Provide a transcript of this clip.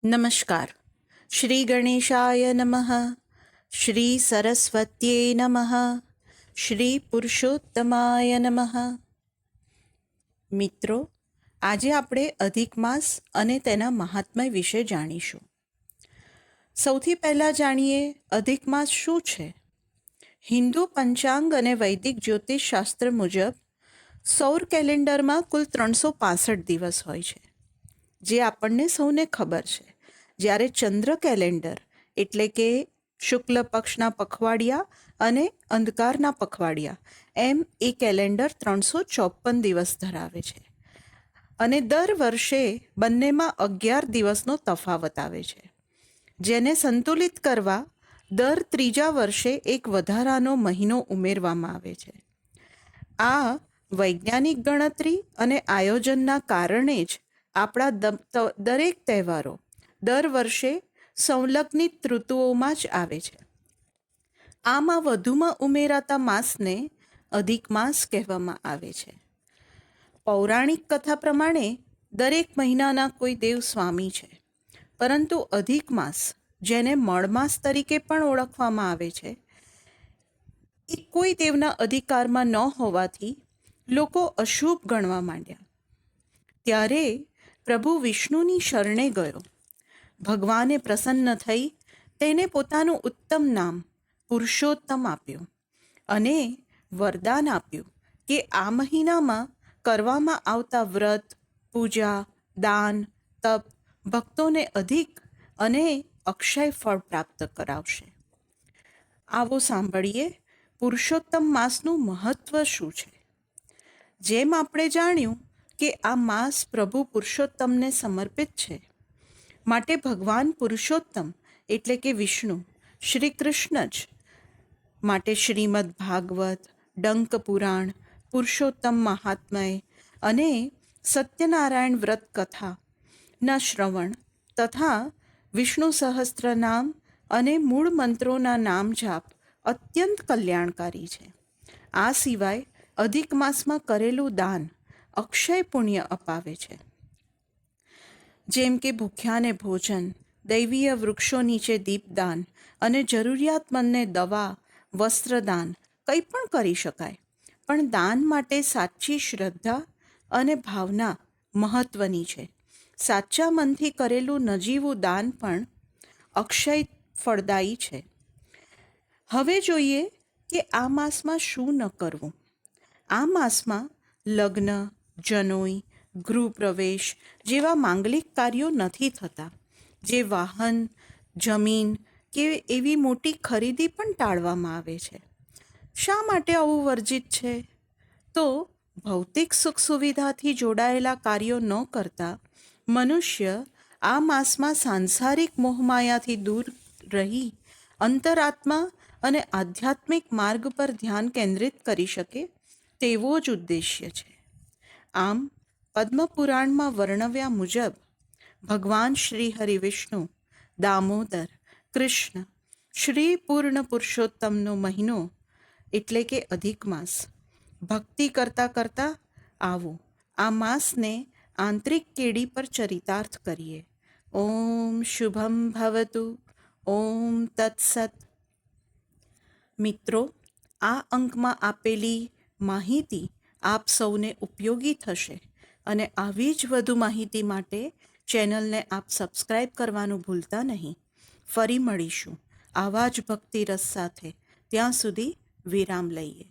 નમસ્કાર. શ્રી ગણેશાય નમઃ. શ્રી સરસ્વત્યે નમઃ. શ્રી પુરુષોત્તમાય નમઃ. મિત્રો, આજે આપણે અધિક માસ અને તેના મહાત્મ્ય વિશે જાણીશું. સૌથી પહેલાં જાણીએ અધિક માસ શું છે. હિન્દુ પંચાંગ અને વૈદિક જ્યોતિષ શાસ્ત્ર મુજબ સૌર કેલેન્ડરમાં કુલ 365 દિવસ હોય છે, જે આપણને સૌને ખબર છે. જ્યારે ચંદ્ર કેલેન્ડર એટલે કે શુક્લ પક્ષના પખવાડિયા અને અંધકારના પખવાડિયા એમ એ કેલેન્ડર 354 દિવસ ધરાવે છે અને દર વર્ષે બંનેમાં 11 દિવસનો તફાવત આવે છે, જેને સંતુલિત કરવા દર ત્રીજા વર્ષે એક વધારાનો મહિનો ઉમેરવામાં આવે છે. આ વૈજ્ઞાનિક ગણતરી અને આયોજનના કારણે જ આપણા દરેક તહેવારો દર વર્ષે સંલગ્નિત ઋતુઓમાં જ આવે છે. આમાં વધુમાં ઉમેરાતા માસને અધિક માસ કહેવામાં આવે છે. પૌરાણિક કથા પ્રમાણે દરેક મહિનાના કોઈ દેવ સ્વામી છે, પરંતુ અધિક માસ, જેને મળમાસ તરીકે પણ ઓળખવામાં આવે છે, એ કોઈ દેવના અધિકારમાં ન હોવાથી લોકો અશુભ ગણવા માંડ્યા. ત્યારે પ્રભુ વિષ્ણુની શરણે ગયો. ભગવાને પ્રસન્ન થઈ તેને પોતાનું ઉત્તમ નામ પુરુષોત્તમ આપ્યું અને વરદાન આપ્યું કે આ મહિનામાં કરવામાં આવતા વ્રત, પૂજા, દાન, તપ ભક્તોને અધિક અને અક્ષય ફળ પ્રાપ્ત કરાવશે. આવો સાંભળીએ પુરુષોત્તમ માસનું મહત્વ શું છે. જેમ આપણે જાણ્યું કે આ માસ પ્રભુ પુરુષોત્તમને સમર્પિત છે, માટે ભગવાન પુરુષોત્તમ એટલે કે વિષ્ણુ શ્રી કૃષ્ણ જ માટે શ્રીમદ ભાગવત, ડંક પુરાણ, પુરુષોત્તમ મહાત્મય અને સત્યનારાયણ વ્રત કથાના શ્રવણ તથા વિષ્ણુ સહસ્ત્રનામ અને મૂળ મંત્રોના નામ જાપ અત્યંત કલ્યાણકારી છે. આ સિવાય અધિક માસમાં કરેલું દાન અક્ષય પુણ્ય અપાવે છે. જેમ કે ભૂખ્યાને ભોજન, દૈવીય વૃક્ષો નીચે દીપદાન અને જરૂરિયાતમંદને દવા, વસ્ત્રદાન કંઈ પણ કરી શકાય, પણ દાન માટે સાચી શ્રદ્ધા અને ભાવના મહત્વની છે. સાચા મનથી કરેલું નજીવું દાન પણ અક્ષય ફળદાયી છે. હવે જોઈએ કે આ માસમાં શું ન કરવું. આ માસમાં લગ્ન, જનોઈ, ગૃહપ્રવેશ જેવા માંગલિક કાર્યો નથી થતા. જે વાહન, જમીન કે એવી મોટી ખરીદી પણ ટાળવામાં આવે છે. શા માટે આવું વર્જિત છે? તો ભૌતિક સુખ સુવિધાથી જોડાયેલા કાર્યો ન કરતા મનુષ્ય આ માસમાં સાંસારિક મોહમાયાથી દૂર રહી અંતરાત્મા અને આધ્યાત્મિક માર્ગ પર ધ્યાન કેન્દ્રિત કરી શકે તેવો જ ઉદ્દેશ્ય છે. આમ પદ્મપુરાણમાં વર્ણવ્યા મુજબ ભગવાન શ્રી હરિવિષ્ણુ, દામોદર, કૃષ્ણ, શ્રી પૂર્ણ પુરુષોત્તમનો મહિનો એટલે કે અધિક માસ ભક્તિ કરતાં કરતાં આવો આ માસને આંતરિક કેડી પર ચરિતાર્થ કરીએ. ઓમ શુભમ ભવતુ. ઓમ તત્સત. મિત્રો, આ અંકમાં આપેલી માહિતી આપ સૌને ઉપયોગી થશે અને આવી જ વધુ માહિતી માટે ચેનલને આપ સબસ્ક્રાઈબ કરવાનું ભૂલતા નહીં. ફરી મળીશું આવા જ ભક્તિ રસ સાથે. ત્યાં સુધી વિરામ લઈએ.